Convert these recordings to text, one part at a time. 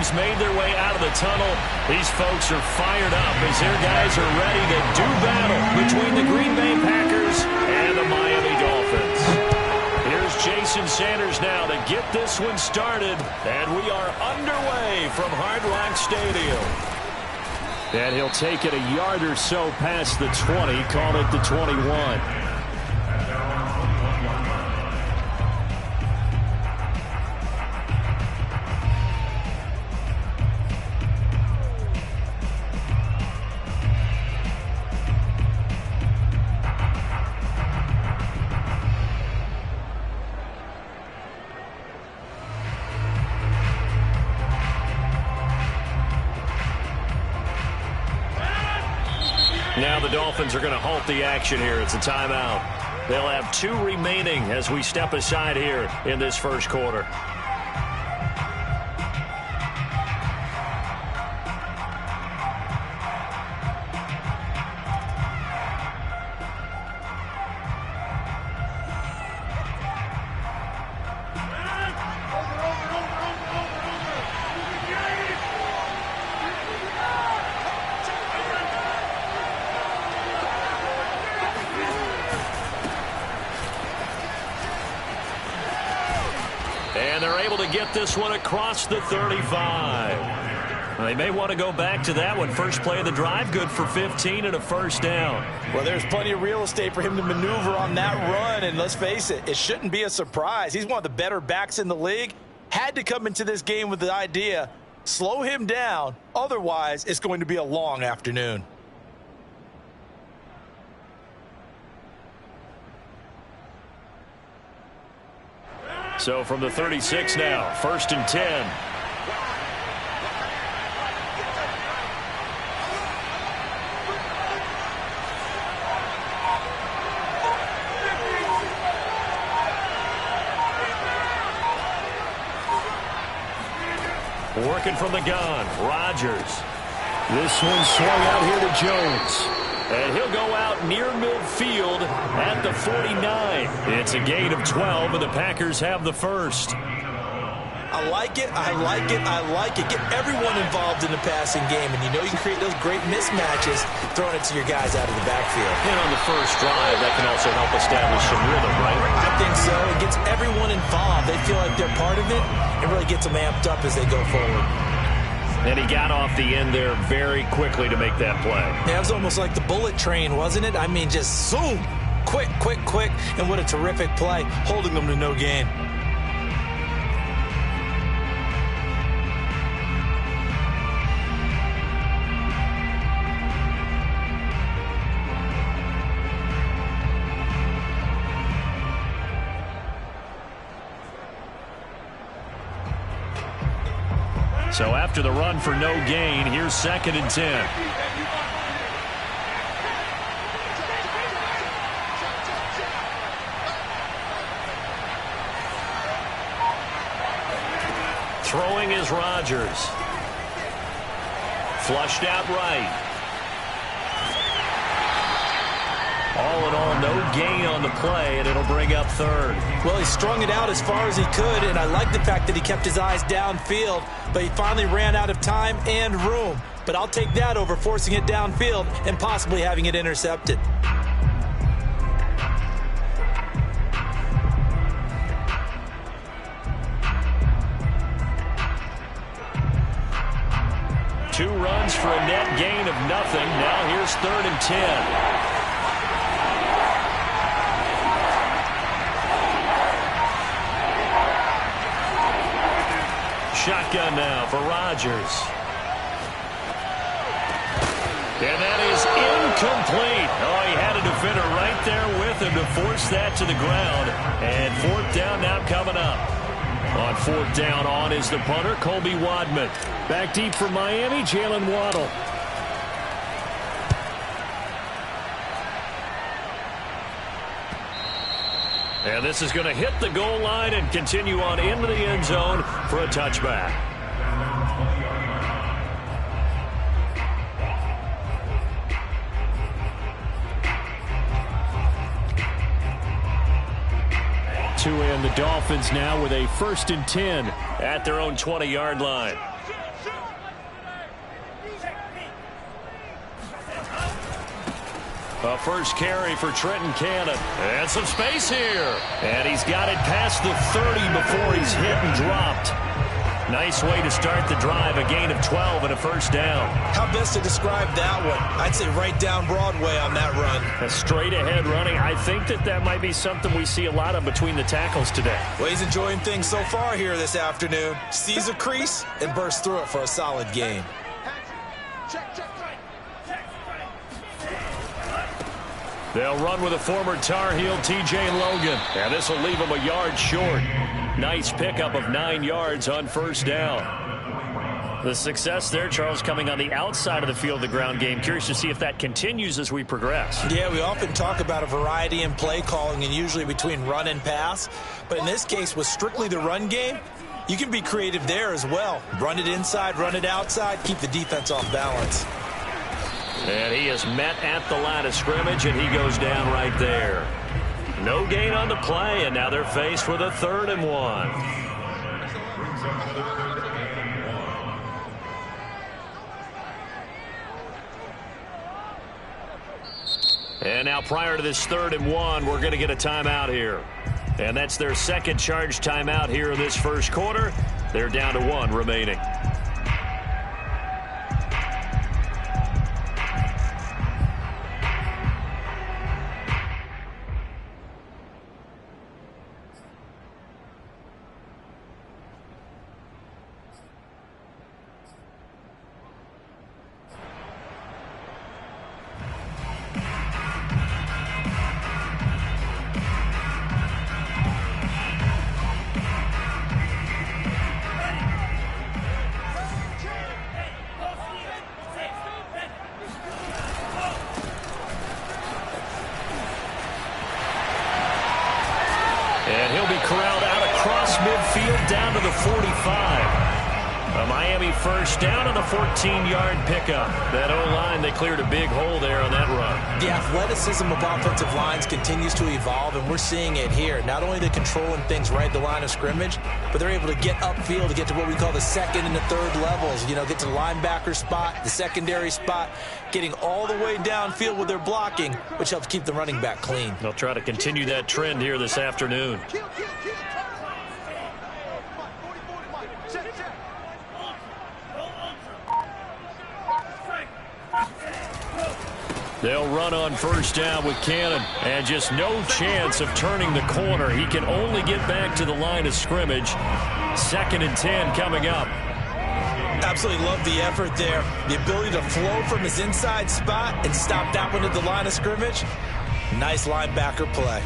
teams made their way out of the tunnel. These folks are fired up as their guys are ready to do battle between the Green Bay Packers and the Miami Dolphins. Here's Jason Sanders now to get this one started, and we are underway from Hard Rock Stadium. And he'll take it a yard or so past the 20, call it the 21. Now the Dolphins are going to halt the action here. It's a timeout. They'll have 2 remaining as we step aside here in this first quarter. And they're able to get this one across the 35. They may want to go back to that one. First play of the drive, good for 15 and a first down. Well, there's plenty of real estate for him to maneuver on that run. And let's face it, it shouldn't be a surprise. He's one of the better backs in the league. Had to come into this game with the idea, slow him down. Otherwise, it's going to be a long afternoon. So from the 36 now, 1st and 10. Working from the gun, Rodgers. This one swung out here to Jones. And he'll go out near midfield at the 49. It's a gain of 12, and the Packers have the first. I like it, I like it, I like it. Get everyone involved in the passing game, and you know you can create those great mismatches throwing it to your guys out of the backfield. And on the first drive, that can also help establish some rhythm, right? I think so. It gets everyone involved. They feel like they're part of it. It really gets them amped up as they go forward. And he got off the end there very quickly to make that play. Yeah, it was almost like the bullet train, wasn't it? I mean, just zoom. Quick, quick, quick. And what a terrific play, holding them to no gain. So after the run for no gain, here's 2nd and 10. Throwing is Rodgers. Flushed out right. All in all, no gain on the play, and it'll bring up 3rd. Well, he strung it out as far as he could, and I like the fact that he kept his eyes downfield, but he finally ran out of time and room. But I'll take that over forcing it downfield and possibly having it intercepted. Two runs for a net gain of nothing. Now here's 3rd and 10. Shotgun now for Rodgers. And that is incomplete. Oh, he had a defender right there with him to force that to the ground. And 4th down now coming up. On 4th down, on is the punter, Colby Wadman. Back deep for Miami, Jalen Waddle. And this is going to hit the goal line and continue on into the end zone for a touchback. The Dolphins now with a 1st and 10 at their own 20-yard line. A first carry for Trenton Cannon. And some space here. And he's got it past the 30 before he's hit and dropped. Nice way to start the drive. A gain of 12 and a first down. How best to describe that one? I'd say right down Broadway on that run. A straight ahead running. I think that might be something we see a lot of between the tackles today. Well, he's enjoying things so far here this afternoon. Sees a crease and bursts through it for a solid gain. They'll run with a former Tar Heel, T.J. Logan. And this will leave him a yard short. Nice pickup of 9 yards on first down. The success there, Charles, coming on the outside of the field, the ground game. Curious to see if that continues as we progress. Yeah, we often talk about a variety in play calling and usually between run and pass. But in this case, with strictly the run game, you can be creative there as well. Run it inside, run it outside, keep the defense off balance. And he is met at the line of scrimmage, and he goes down right there. No gain on the play, and now they're faced with a 3rd and 1. And now prior to this 3rd and 1, we're going to get a timeout here. And that's their second charge timeout here in this first quarter. They're down to 1 remaining. And he'll be corralled out across midfield down to the 45. A Miami first down on the 14-yard pickup. That O-line, they cleared a big hole there on that run. The athleticism of offensive lines continues to evolve, and we're seeing it here. Not only are they controlling things right at the line of scrimmage, but they're able to get upfield to get to what we call the 2nd and the 3rd levels. You know, get to the linebacker spot, the secondary spot, getting all the way downfield with their blocking, which helps keep the running back clean. They'll try to continue that trend here this afternoon. They'll run on first down with Cannon, and just no chance of turning the corner. He can only get back to the line of scrimmage. 2nd and 10 coming up. Absolutely love the effort there. The ability to flow from his inside spot and stop that one at the line of scrimmage. Nice linebacker play.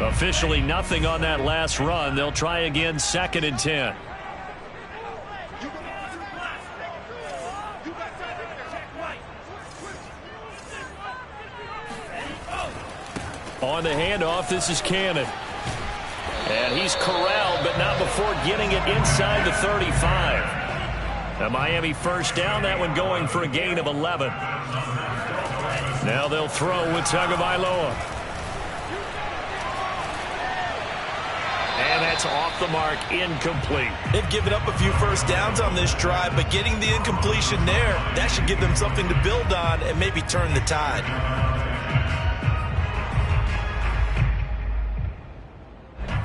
Officially nothing on that last run. They'll try again 2nd and 10. On the handoff, this is Cannon. And he's corralled, but not before getting it inside the 35. A Miami first down, that one going for a gain of 11. Now they'll throw with Tagovailoa. And that's off the mark, incomplete. They've given up a few first downs on this drive, but getting the incompletion there, that should give them something to build on and maybe turn the tide.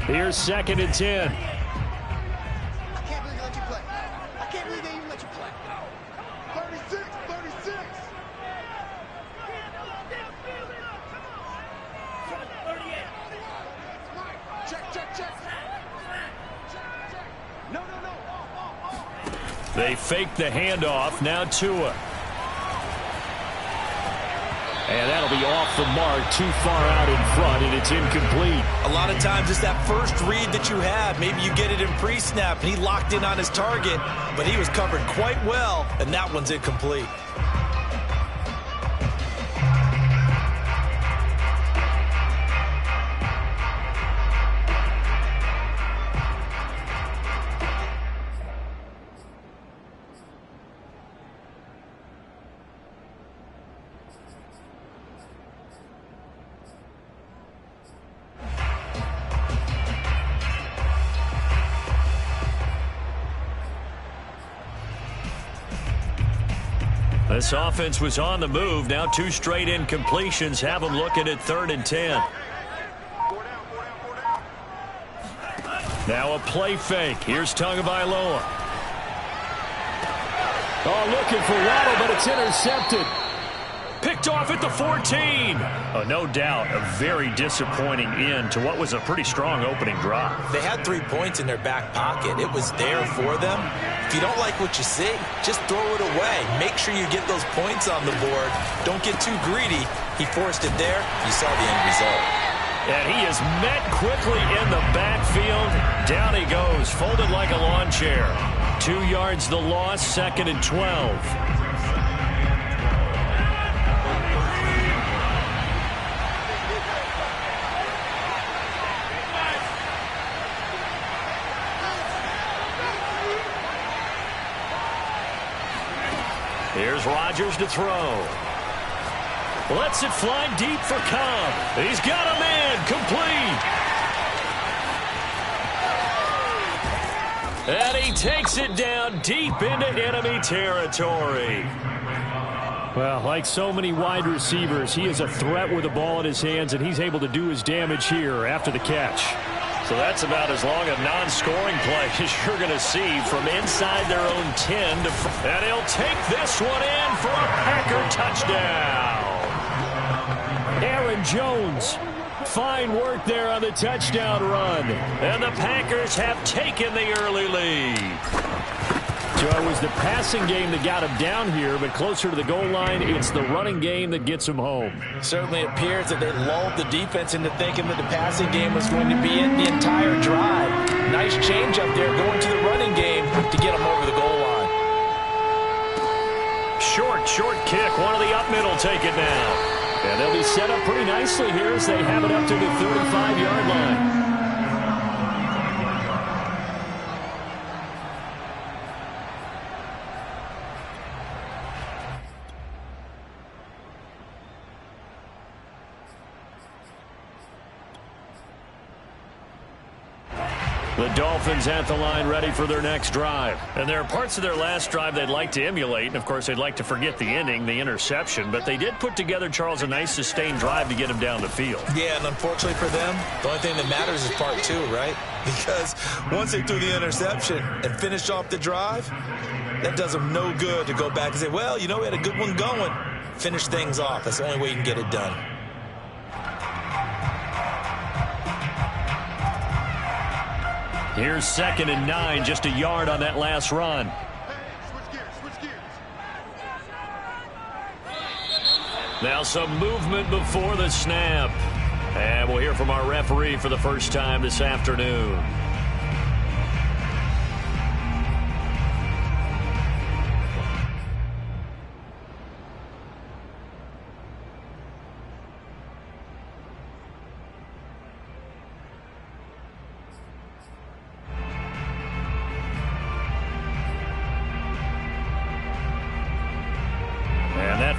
Here's 2nd and 10. I can't believe they let you play. I can't believe they even let you play. 36, 36. Check. No. They fake the handoff. Now Tua. And that'll be off the mark, too far out in front, and it's incomplete. A lot of times it's that first read that you have. Maybe you get it in pre-snap, and he locked in on his target, but he was covered quite well, and that one's incomplete. This offense was on the move. Now 2 straight incompletions have them looking at 3rd and 10. Now a play fake. Here's Tagovailoa. Oh, looking for Waddle, but it's intercepted. Picked off at the 14. No doubt a very disappointing end to what was a pretty strong opening drive. They had 3 points in their back pocket. It was there for them. If you don't like what you see, just throw it away. Make sure you get those points on the board. Don't get too greedy. He forced it there. You saw the end result. And he is met quickly in the backfield. Down he goes, folded like a lawn chair. 2 yards the loss, 2nd and 12. Here's Rodgers to throw. Lets it fly deep for Cobb. He's got a man complete. And he takes it down deep into enemy territory. Well, like so many wide receivers, he is a threat with the ball in his hands, and he's able to do his damage here after the catch. So that's about as long a non-scoring play as you're going to see from inside their own 10. And he'll take this one in for a Packer touchdown. Aaron Jones, fine work there on the touchdown run. And the Packers have taken the early lead. So it was the passing game that got him down here, but closer to the goal line, it's the running game that gets him home. Certainly appears that they lulled the defense into thinking that the passing game was going to be in the entire drive. Nice change up there going to the running game to get them over the goal line. Short kick. One of the up middle take it now. And they'll be set up pretty nicely here as they have it up to the 35-yard line. The Dolphins at the line ready for their next drive. And there are parts of their last drive they'd like to emulate. And, of course, they'd like to forget the ending, the interception. But they did put together, Charles, a nice sustained drive to get him down the field. Yeah, and unfortunately for them, the only thing that matters is part 2, right? Because once they threw the interception and finished off the drive, that does them no good to go back and say, well, you know, we had a good one going. Finish things off. That's the only way you can get it done. Here's 2nd and 9, just a yard on that last run. Switch gears. Now some movement before the snap. And we'll hear from our referee for the first time this afternoon.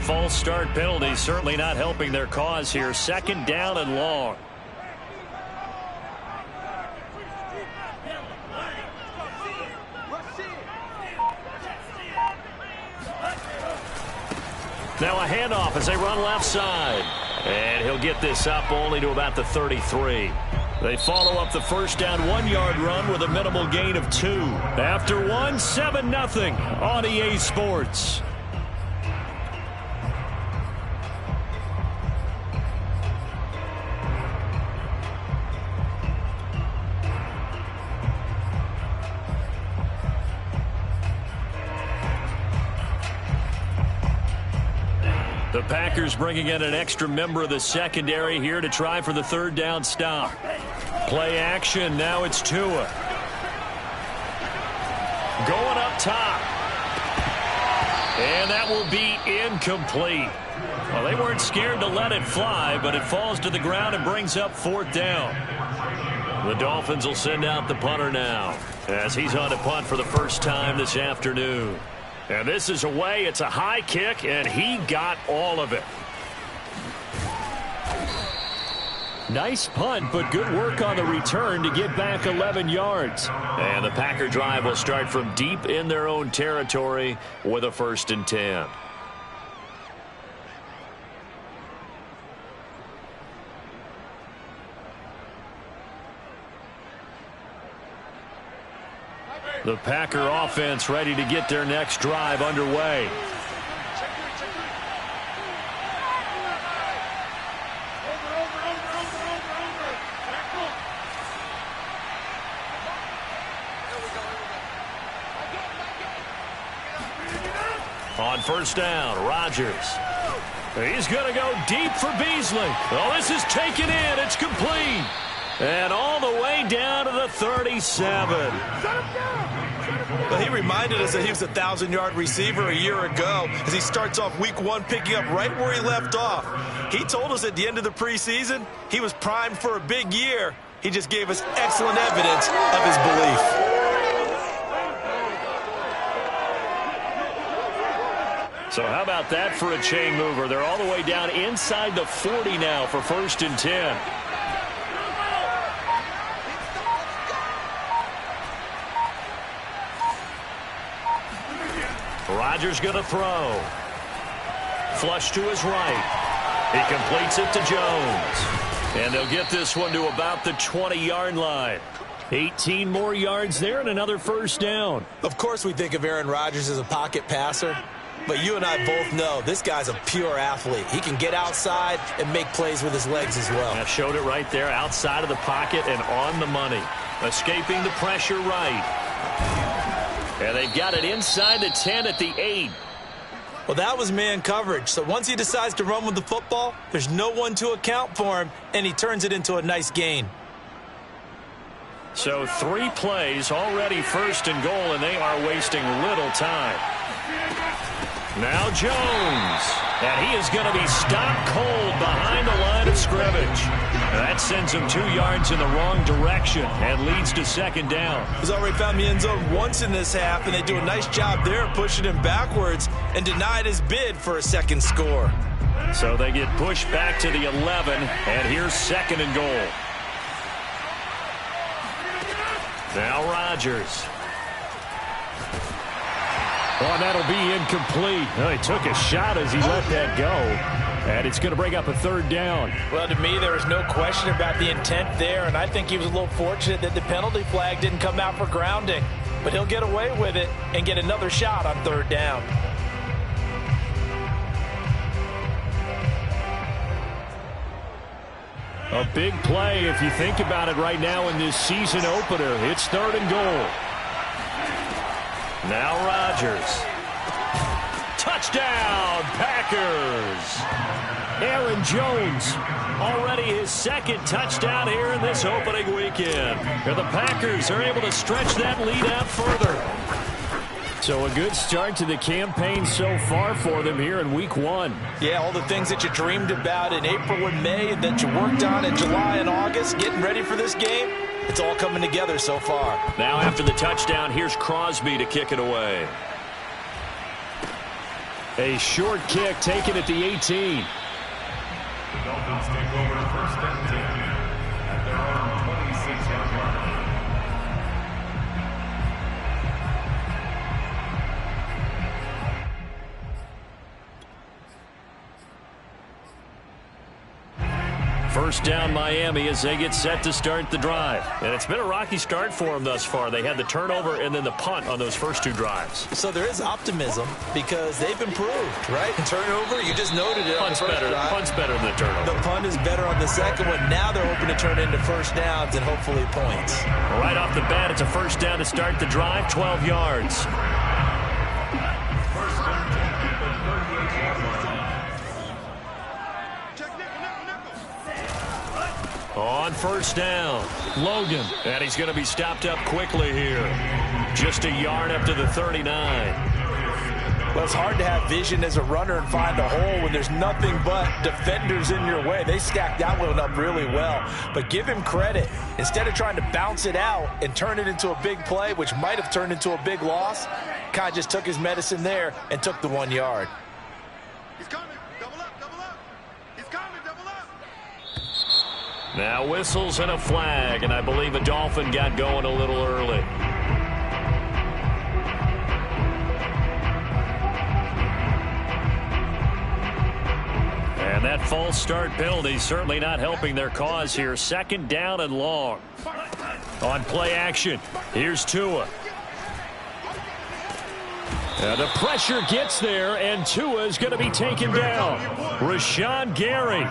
False start penalty certainly not helping their cause here. 2nd down and long. Now a handoff as they run left side. And he'll get this up only to about the 33. They follow up the first down 1-yard run with a minimal gain of 2. After 1, 7-0 on EA Sports. The Packers bringing in an extra member of the secondary here to try for the 3rd down stop. Play action. Now it's Tua. Going up top. And that will be incomplete. Well, they weren't scared to let it fly, but it falls to the ground and brings up 4th down. The Dolphins will send out the punter now as he's on to punt for the first time this afternoon. And this is away. It's a high kick, and he got all of it. Nice punt, but good work on the return to get back 11 yards. And the Packer drive will start from deep in their own territory with a 1st and 10. The Packer offense ready to get their next drive underway. On first down, Rodgers. He's going to go deep for Beasley. Oh, this is taken in. It's complete. And all the way down to the 37. Well, he reminded us that he was a 1,000-yard receiver a year ago as he starts off week 1 picking up right where he left off. He told us at the end of the preseason he was primed for a big year. He just gave us excellent evidence of his belief. So how about that for a chain mover? They're all the way down inside the 40 now for 1st and 10. Rodgers going to throw. Flush to his right. He completes it to Jones. And they'll get this one to about the 20-yard line. 18 more yards there and another first down. Of course we think of Aaron Rodgers as a pocket passer, but you and I both know this guy's a pure athlete. He can get outside and make plays with his legs as well. I showed it right there, outside of the pocket and on the money. Escaping the pressure right. And they've got it inside the 10 at the 8. Well, that was man coverage. So once he decides to run with the football, there's no one to account for him, and he turns it into a nice gain. So 3 plays, already 1st and goal, and they are wasting little time. Now Jones, and he is going to be stopped cold behind the line of scrimmage. That sends him 2 yards in the wrong direction and leads to 2nd down. He's already found the end zone once in this half, and they do a nice job there pushing him backwards and denied his bid for a second score. So they get pushed back to the 11, and here's 2nd and goal. Now Rodgers. Oh, and that'll be incomplete. Oh, he took a shot as he let that go. And it's going to bring up a 3rd down. Well, to me, there was no question about the intent there, and I think he was a little fortunate that the penalty flag didn't come out for grounding. But he'll get away with it and get another shot on 3rd down. A big play if you think about it right now in this season opener. It's 3rd and goal. Now Rodgers. Touchdown, Packers. Aaron Jones, already his 2nd touchdown here in this opening weekend. And the Packers are able to stretch that lead out further. So a good start to the campaign so far for them here in week 1. Yeah, all the things that you dreamed about in April and May and that you worked on in July and August, getting ready for this game, it's all coming together so far. Now after the touchdown, here's Crosby to kick it away. A short kick taken at the 18. The Dolphins take over 1st and 10 at their own 26-yard line. First down Miami as they get set to start the drive. And it's been a rocky start for them thus far. They had the turnover and then the punt on those first 2 drives. So there is optimism because they've improved, right? Turnover, you just noted it. Punt's better than the turnover. The punt is better on the 2nd one. Now they're hoping to turn into first downs and hopefully points. Right off the bat, it's a first down to start the drive, 12 yards. On first down, Logan. And he's going to be stopped up quickly here. Just a yard up to the 39. Well, it's hard to have vision as a runner and find a hole when there's nothing but defenders in your way. They stacked that one up really well. But give him credit. Instead of trying to bounce it out and turn it into a big play, which might have turned into a big loss, kind of just took his medicine there and took the 1 yard. He's coming. Double up, double up. He's coming, double up. Now whistles and a flag, and I believe a Dolphin got going a little early. And that false start penalty certainly not helping their cause here. 2nd down and long. On play action, here's Tua. The pressure gets there, and Tua is going to be taken down. Rashawn Gary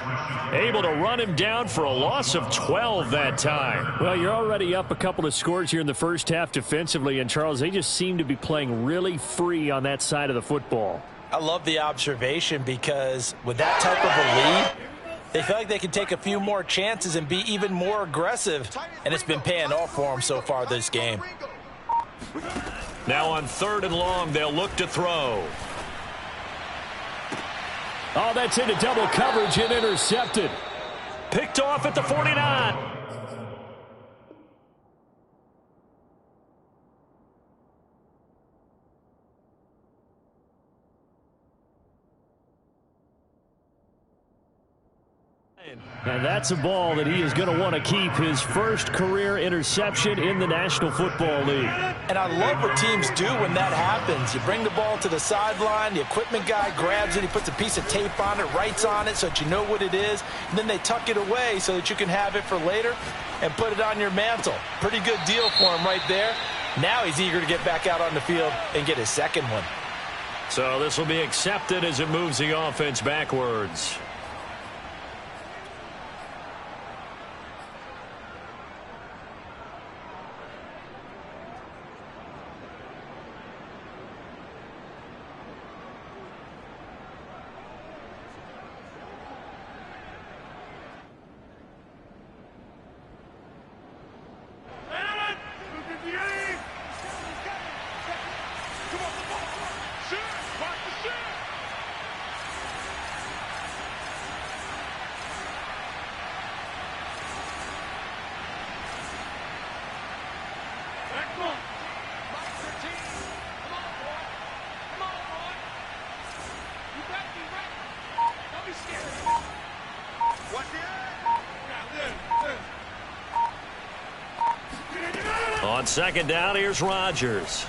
able to run him down for a loss of 12 that time. Well, you're already up a couple of scores here in the first half defensively, and Charles, they just seem to be playing really free on that side of the football. I love the observation because with that type of a lead, they feel like they can take a few more chances and be even more aggressive, and it's been paying off for them so far this game. Now on 3rd and long, they'll look to throw. Oh, that's into double coverage and intercepted. Picked off at the 49. And that's a ball that he is going to want to keep, his first career interception in the National Football League. And I love what teams do when that happens. You bring the ball to the sideline, the equipment guy grabs it, he puts a piece of tape on it, writes on it so that you know what it is, and then they tuck it away so that you can have it for later and put it on your mantle. Pretty good deal for him right there. Now he's eager to get back out on the field and get his second one. So this will be accepted as it moves the offense backwards. On 2nd down, here's Rodgers.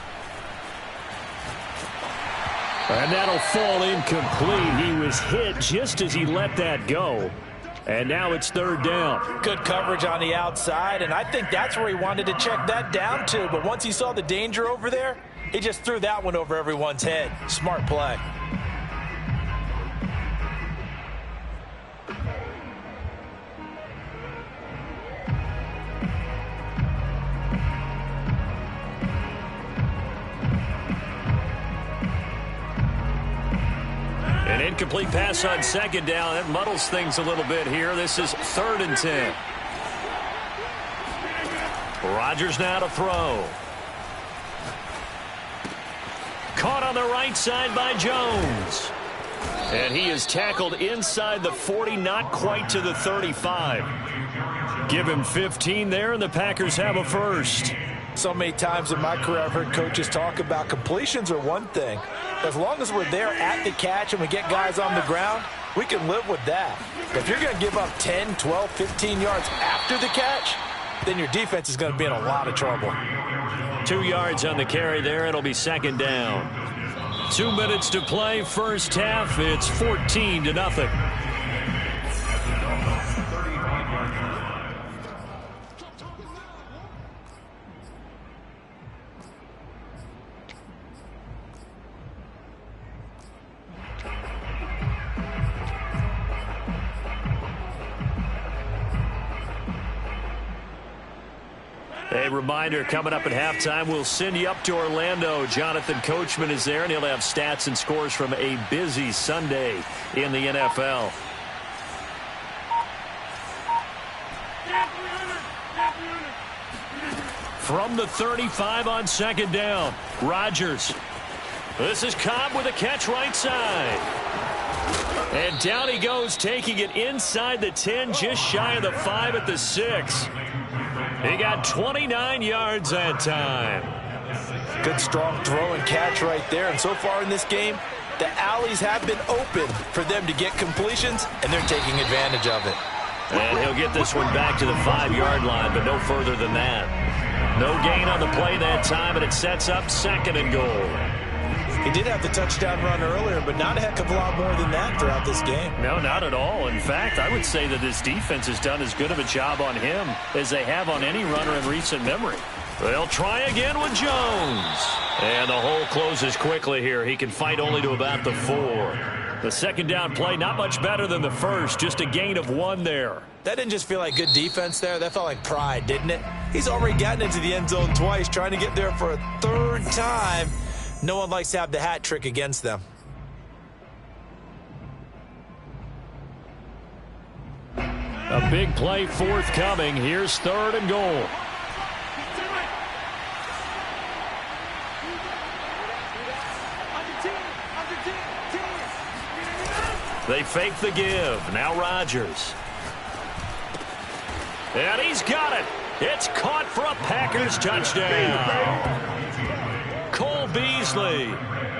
And that'll fall incomplete. He was hit just as he let that go. And now it's 3rd down. Good coverage on the outside, and I think that's where he wanted to check that down to. But once he saw the danger over there, he just threw that one over everyone's head. Smart play. An incomplete pass on 2nd down. That muddles things a little bit here. This is 3rd and 10. Rodgers now to throw. Caught on the right side by Jones. And he is tackled inside the 40, not quite to the 35. Give him 15 there, and the Packers have a first. So many times in my career I've heard coaches talk about completions are one thing. As long as we're there at the catch and we get guys on the ground, we can live with that. But if you're going to give up 10, 12, 15 yards after the catch, then your defense is going to be in a lot of trouble. 2 yards on the carry there. It'll be 2nd down. 2 minutes to play, first half. It's 14-0. A reminder, coming up at halftime, we'll send you up to Orlando. Jonathan Coachman is there, and he'll have stats and scores from a busy Sunday in the NFL. From the 35 on 2nd down, Rodgers. This is Cobb with a catch right side. And down he goes, taking it inside the 10, just shy of the 5 at the 6. He got 29 yards that time. Good strong throw and catch right there. And so far in this game, the alleys have been open for them to get completions, and they're taking advantage of it. And he'll get this one back to the 5-yard line, but no further than that. No gain on the play that time, and it sets up 2nd and goal. He did have the touchdown run earlier, but not a heck of a lot more than that throughout this game. No, not at all. In fact, I would say that this defense has done as good of a job on him as they have on any runner in recent memory. They'll try again with Jones. And the hole closes quickly here. He can fight only to about the 4. The second down play, not much better than the first. Just a gain of 1 there. That didn't just feel like good defense there. That felt like pride, didn't it? He's already gotten into the end zone twice, trying to get there for a 3rd time. No one likes to have the hat trick against them. A big play forthcoming. Here's 3rd and goal. They fake the give. Now Rodgers. And he's got it. It's caught for a Packers touchdown. Cole Beasley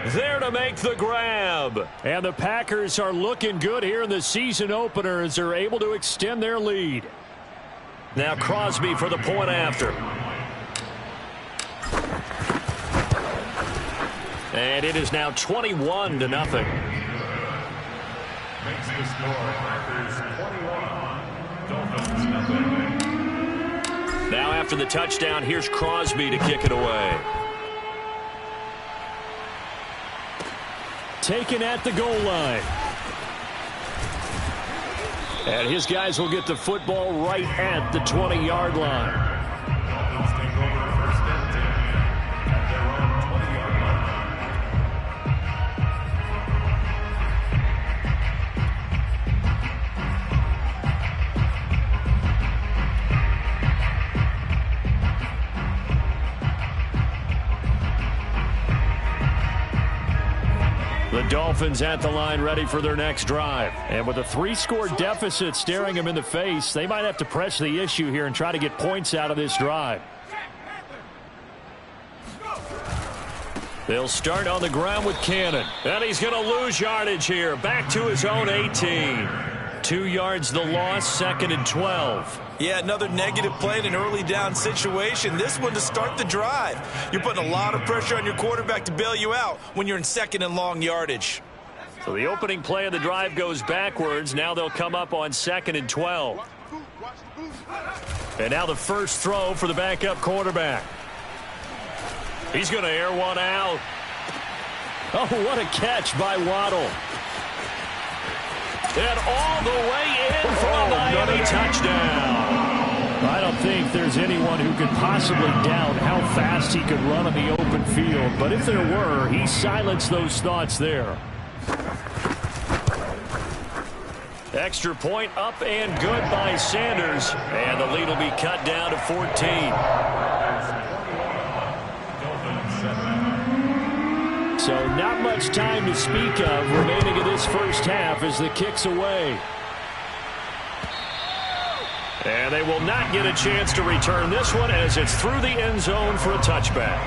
there to make the grab. And the Packers are looking good here in the season opener as they're able to extend their lead. Now Crosby for the point after. And it is now 21-0. Makes the score Packers 21, Dolphins nothing. Now after the touchdown, here's Crosby to kick it away. Taken at the goal line. And his guys will get the football right at the 20-yard line. Dolphins take over 1st and 10 at their own 20-yard line. The Dolphins at the line ready for their next drive. And with a 3-score deficit staring them in the face, they might have to press the issue here and try to get points out of this drive. They'll start on the ground with Cannon. And he's going to lose yardage here. Back to his own 18. 2 yards the loss, 2nd and 12. Yeah, another negative play in an early down situation. This one to start the drive. You're putting a lot of pressure on your quarterback to bail you out when you're in 2nd and long yardage. So the opening play of the drive goes backwards. Now they'll come up on 2nd and 12. And now the first throw for the backup quarterback. He's going to air one out. Oh, what a catch by Waddle. And all the way in for a Miami touchdown. I don't think there's anyone who could possibly doubt how fast he could run on the open field. But if there were, he silenced those thoughts there. Extra point up and good by Sanders. And the lead will be cut down to 14. So not much time to speak of remaining in this first half as the kick's away. And they will not get a chance to return this one as it's through the end zone for a touchback.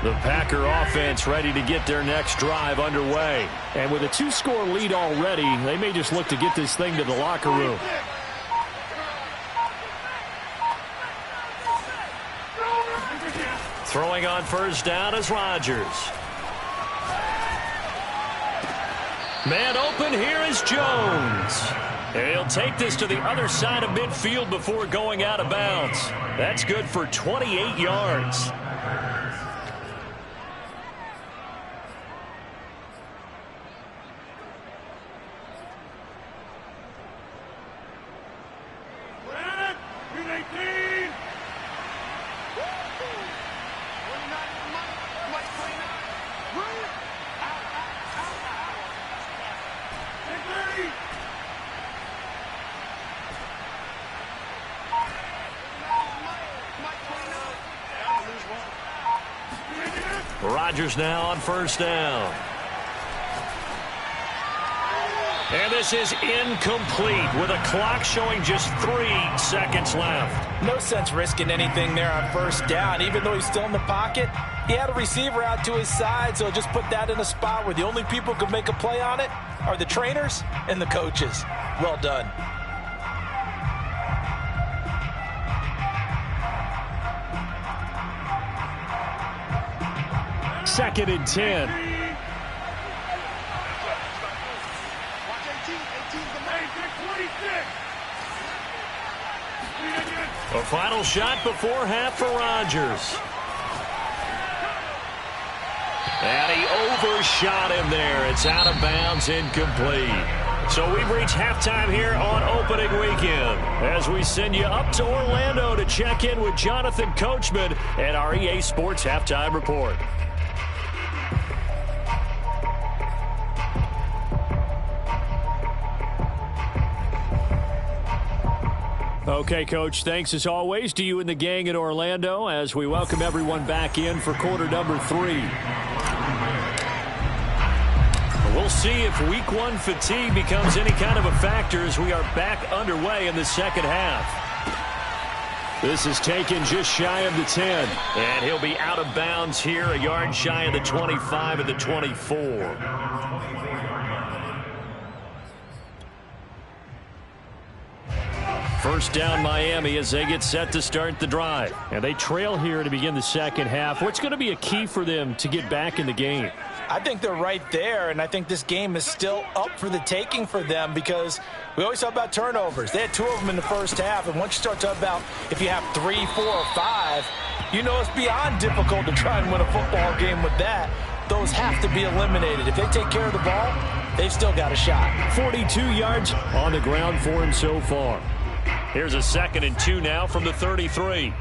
The Packer offense ready to get their next drive underway. And with a 2-score lead already, they may just look to get this thing to the locker room. Throwing on first down is Rodgers. Man open, here is Jones. And he'll take this to the other side of midfield before going out of bounds. That's good for 28 yards. Rodgers now on first down. And this is incomplete with a clock showing just 3 seconds left. No sense risking anything there on first down. Even though he's still in the pocket, he had a receiver out to his side, so just put that in a spot where the only people who can make a play on it are the trainers and the coaches. Well done. Second and 10. A final shot before half for Rodgers. And he overshot him there. It's out of bounds, incomplete. So we've reached halftime here on opening weekend as we send you up to Orlando to check in with Jonathan Coachman at our EA Sports Halftime Report. Okay, Coach, thanks as always to you and the gang in Orlando as we welcome everyone back in for quarter number 3. We'll see if week 1 fatigue becomes any kind of a factor as we are back underway in the second half. This is taken just shy of the 10. And he'll be out of bounds here, a yard shy of the 25 and the 24. First down Miami as they get set to start the drive. And they trail here to begin the second half. What's going to be a key for them to get back in the game? I think they're right there, and I think this game is still up for the taking for them because we always talk about turnovers. They had 2 of them in the first half, and once you start talking about if you have 3, 4, or 5, you know it's beyond difficult to try and win a football game with that. Those have to be eliminated. If they take care of the ball, they've still got a shot. 42 yards on the ground for him so far. Here's a 2nd and 2 now from the 33.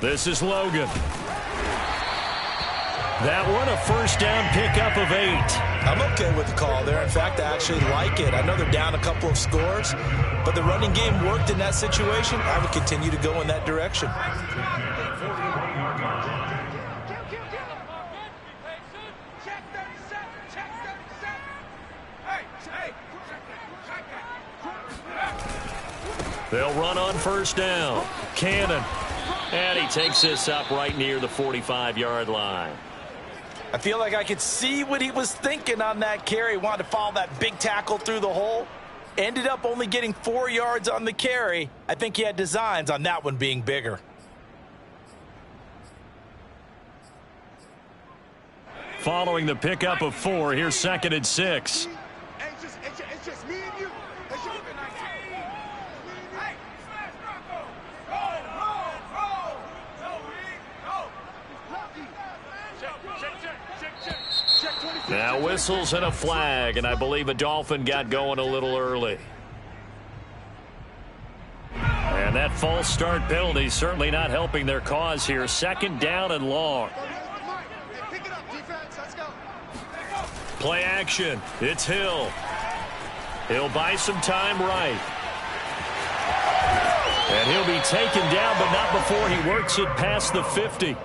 This is Logan. That one a first down pickup of 8. I'm okay with the call there. In fact, I actually like it. I know they're down a couple of scores, but the running game worked in that situation. I would continue to go in that direction. They'll run on first down. Cannon. And he takes this up right near the 45-yard line. I feel like I could see what he was thinking on that carry. Wanted to follow that big tackle through the hole. Ended up only getting 4 yards on the carry. I think he had designs on that one being bigger. Following the pickup of 4, here's 2nd and 6. It's just me and you. Now whistles and a flag, and I believe a Dolphin got going a little early. And that false start penalty certainly not helping their cause here. 2nd down and long. Play action. It's Hill. He'll buy some time right. And he'll be taken down, but not before he works it past the 50.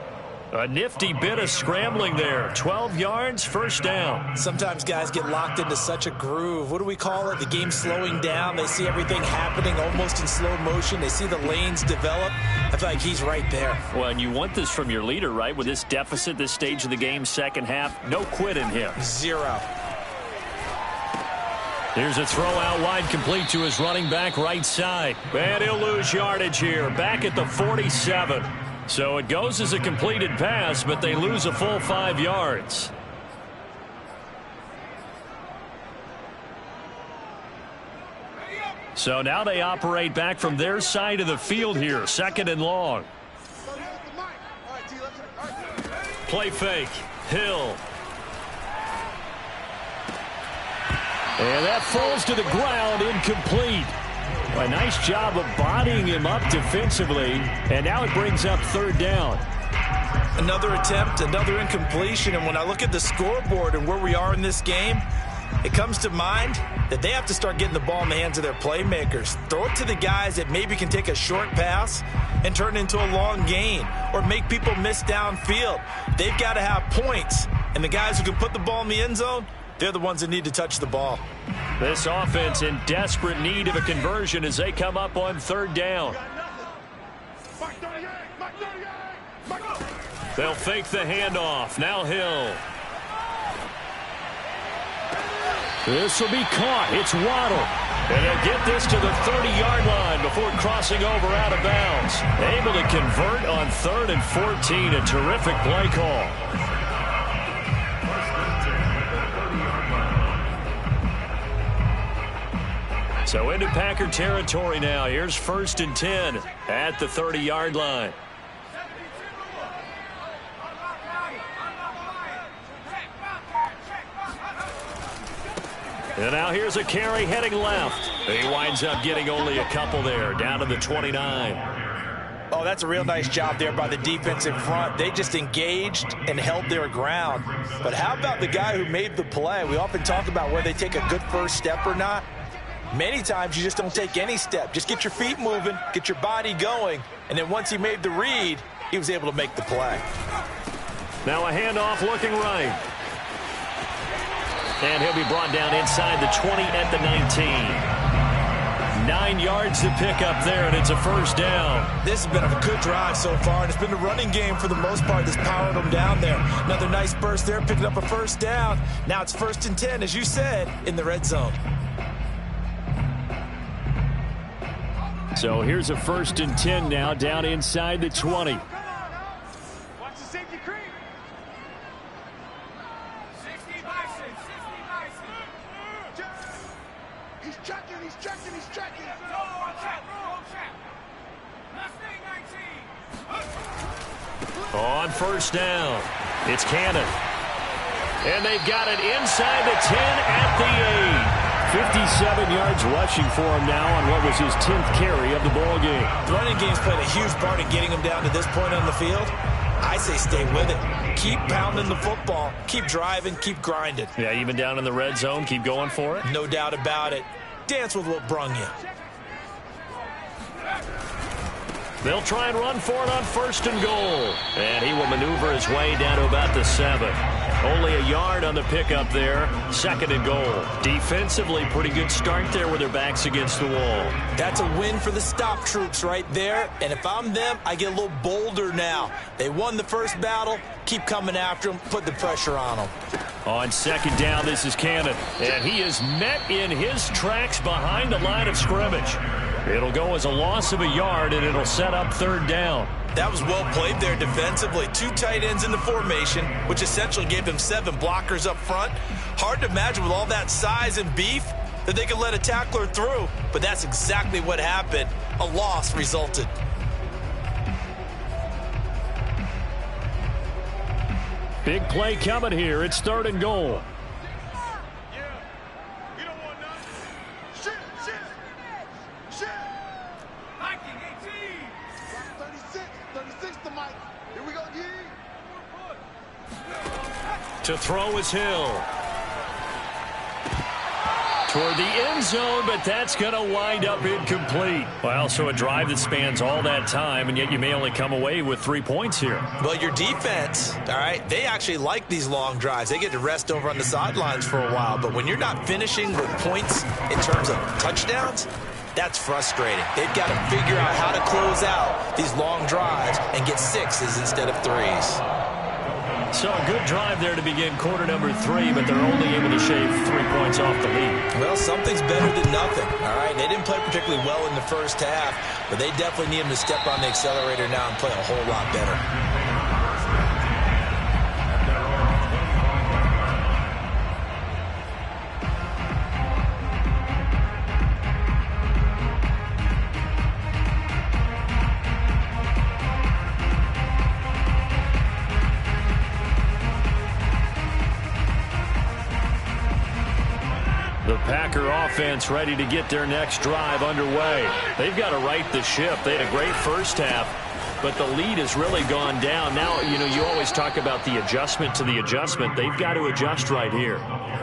A nifty bit of scrambling there. 12 yards, first down. Sometimes guys get locked into such a groove. What do we call it? The game's slowing down. They see everything happening almost in slow motion. They see the lanes develop. I feel like he's right there. Well, and you want this from your leader, right? With this deficit, this stage of the game, second half, no quit in him. 0. Here's a throw out wide, complete to his running back right side. And he'll lose yardage here, back at the 47. So it goes as a completed pass, but they lose a full 5 yards. So now they operate back from their side of the field here, 2nd and long. Play fake. Hill. And that falls to the ground, incomplete. A nice job of bodying him up defensively, and now it brings up 3rd down. Another attempt, another incompletion, and when I look at the scoreboard and where we are in this game, it comes to mind that they have to start getting the ball in the hands of their playmakers. Throw it to the guys that maybe can take a short pass and turn it into a long gain or make people miss downfield. They've got to have points, and the guys who can put the ball in the end zone, they're the ones that need to touch the ball. This offense in desperate need of a conversion as they come up on third down. They'll fake the handoff. Now Hill. This will be caught. It's Waddle. And he'll get this to the 30-yard line before crossing over out of bounds. Able to convert on 3rd and 14. A terrific play call. So into Packer territory now. Here's 1st and 10 at the 30-yard line. And now here's a carry heading left. He winds up getting only a couple there, down to the 29. Oh, that's a real nice job there by the defense in front. They just engaged and held their ground. But how about the guy who made the play? We often talk about whether they take a good first step or not. Many times you just don't take any step. Just get your feet moving, get your body going, and then once he made the read, he was able to make the play. Now a handoff looking right. And he'll be brought down inside the 20 at the 19. 9 yards to pick up there, and it's a first down. This has been a good drive so far, and it's been the running game for the most part that's powered them down there. Another nice burst there, picking up a first down. Now it's 1st and 10, as you said, in the red zone. So here's a 1st and 10 now, down inside the 20. Watch the safety creep. 60 Bison. He's checking. On first down, it's Cannon. And they've got it inside the 10 at the 8. 57 yards rushing for him now on what was his 10th carry of the ball game. The running game's played a huge part in getting him down to this point on the field. I say stay with it. Keep pounding the football. Keep driving. Keep grinding. Yeah, even down in the red zone, keep going for it. No doubt about it. Dance with what brung you. They'll try and run for it on 1st and goal. And he will maneuver his way down to about the 7. Only a yard on the pickup there. 2nd and goal. Defensively, pretty good start there with their backs against the wall. That's a win for the stop troops right there. And if I'm them, I get a little bolder now. They won the first battle. Keep coming after them. Put the pressure on them. On 2nd down, this is Cannon. And he is met in his tracks behind the line of scrimmage. It'll go as a loss of a yard, and it'll set up 3rd down. That was well played there defensively. 2 tight ends in the formation, which essentially gave them 7 blockers up front. Hard to imagine with all that size and beef that they could let a tackler through, but that's exactly what happened. A loss resulted. Big play coming here. It's 3rd and goal. To throw is Hill. Toward the end zone, but that's going to wind up incomplete. Well, so a drive that spans all that time, and yet you may only come away with 3 points here. Well, your defense, all right, they actually like these long drives. They get to rest over on the sidelines for a while, but when you're not finishing with points in terms of touchdowns, that's frustrating. They've got to figure out how to close out these long drives and get 6s instead of 3s. So a good drive there to begin quarter number 3, but they're only able to shave 3 points off the lead. Well, something's better than nothing, all right? They didn't play particularly well in the first half, but they definitely need them to step on the accelerator now and play a whole lot better. The Packer offense ready to get their next drive underway. They've got to right the ship. They had a great first half. but the lead has really gone down. Now, you always talk about the adjustment to the adjustment. They've got to adjust right here.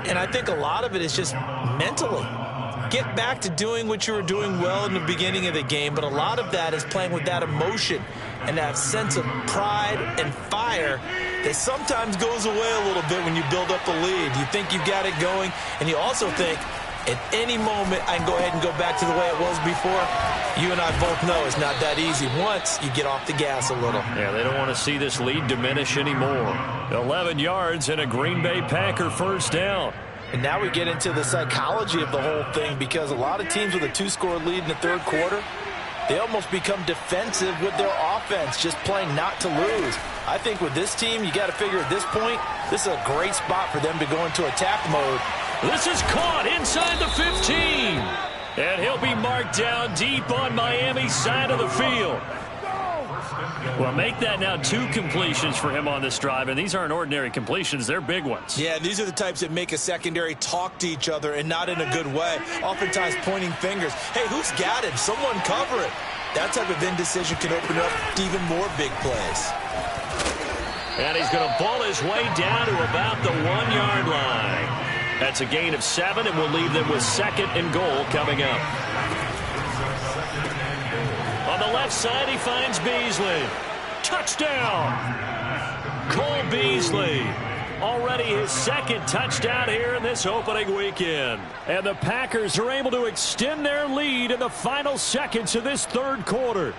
And I think a lot of it is just mentally. Get back to doing what you were doing well in the beginning of the game, but a lot of that is playing with that emotion and that sense of pride and fire that sometimes goes away a little bit when you build up a lead. You think you've got it going, and you also think, at any moment, I can go ahead and go back to the way it was before. You and I both know it's not that easy once you get off the gas a little. Yeah, they don't want to see this lead diminish anymore. 11 yards and a Green Bay Packer first down. And now we get into the psychology of the whole thing, because a lot of teams with a 2-score lead in the third quarter, they almost become defensive with their offense, just playing not to lose. I think with this team, you got to figure at this point, this is a great spot for them to go into attack mode. This is caught inside the 15. And he'll be marked down deep on Miami's side of the field. Well, make that now 2 completions for him on this drive, and these aren't ordinary completions. They're big ones. Yeah, these are the types that make a secondary talk to each other, and not in a good way. Oftentimes pointing fingers. Hey, who's got him? Someone cover it. That type of indecision can open up even more big plays. And he's going to ball his way down to about the 1-yard line. That's a gain of 7, and we'll leave them with 2nd and goal coming up. On the left side, he finds Beasley. Touchdown! Cole Beasley. Already his 2nd touchdown here in this opening weekend. And the Packers are able to extend their lead in the final seconds of this third quarter.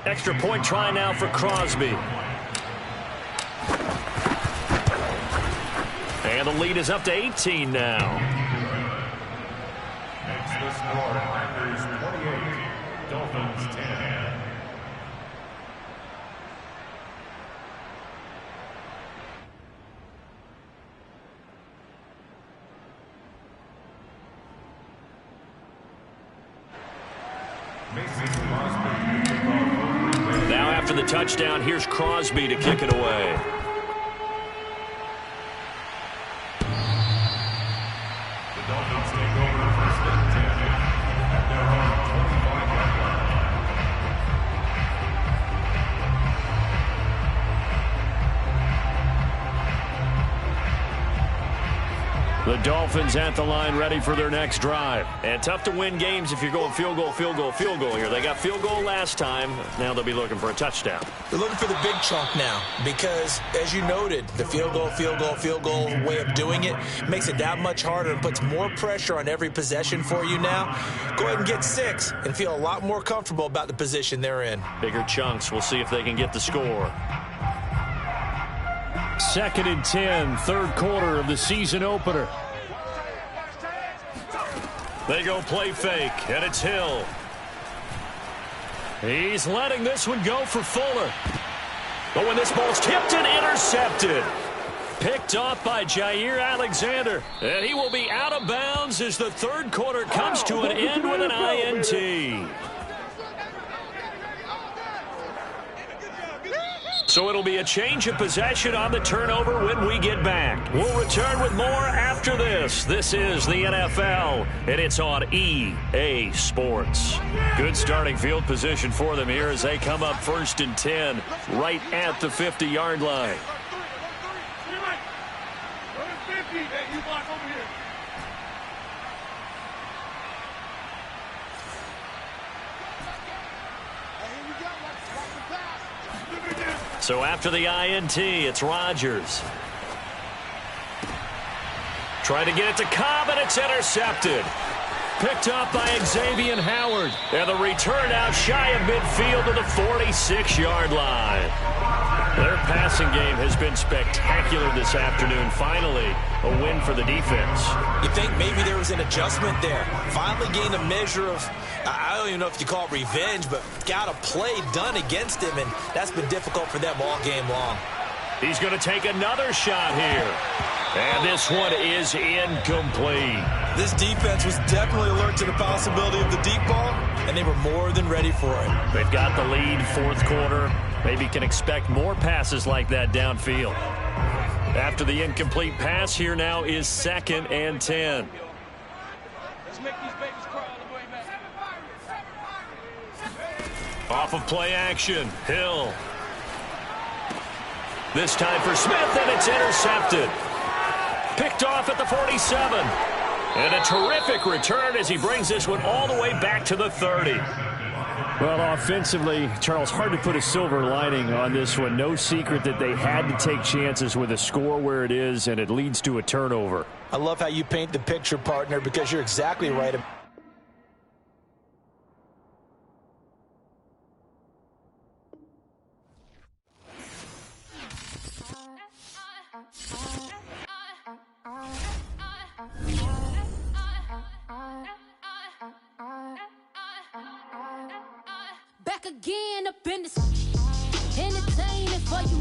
Extra point try now for Crosby. And the lead is up to 18 now. Makes the score Packers 28, Dolphins 10. Now after the touchdown, here's Crosby to kick it away. The Dolphins take over first and 10 at their own 25-yard line. The Dolphins at the line, ready for their next drive. And tough to win games if you're going field goal, field goal, field goal here. They got field goal last time. Now they'll be looking for a touchdown. They're looking for the big chunk now, because, as you noted, the field goal, field goal, field goal way of doing it makes it that much harder and puts more pressure on every possession for you now. Go ahead and get 6 and feel a lot more comfortable about the position they're in. Bigger chunks. We'll see if they can get the score. 2nd and 10, third quarter of the season opener. They go play fake, and it's Hill. He's letting this one go for Fuller. But when this ball's tipped and intercepted. Picked off by Jair Alexander. And he will be out of bounds as the third quarter comes to an end with an INT. So it'll be a change of possession on the turnover when we get back. We'll return with more after this. This is the NFL, and it's on EA Sports. Good starting field position for them here as they come up 1st and 10 right at the 50-yard line. So after the INT, it's Rodgers. Trying to get it to Cobb, and it's intercepted. Picked up by Xavier Howard. And the return out shy of midfield to the 46-yard line. Their passing game has been spectacular this afternoon. Finally, a win for the defense. You think maybe there was an adjustment there. Finally gained a measure of, I don't even know if you call it revenge, but got a play done against him, and that's been difficult for them all game long. He's going to take another shot here. And this one is incomplete. This defense was definitely alert to the possibility of the deep ball, and they were more than ready for it. They've got the lead, fourth quarter. Maybe can expect more passes like that downfield. After the incomplete pass, here now is 2nd and 10. Let's make these babies cry on the way back. Off of play action, Hill. This time for Smith, and it's intercepted. Picked off at the 47. And a terrific return as he brings this one all the way back to the 30. Well, offensively, Charles, hard to put a silver lining on this one. No secret that they had to take chances with a score where it is, and it leads to a turnover. I love how you paint the picture, partner, because you're exactly right. Back again up in this entertaining for you.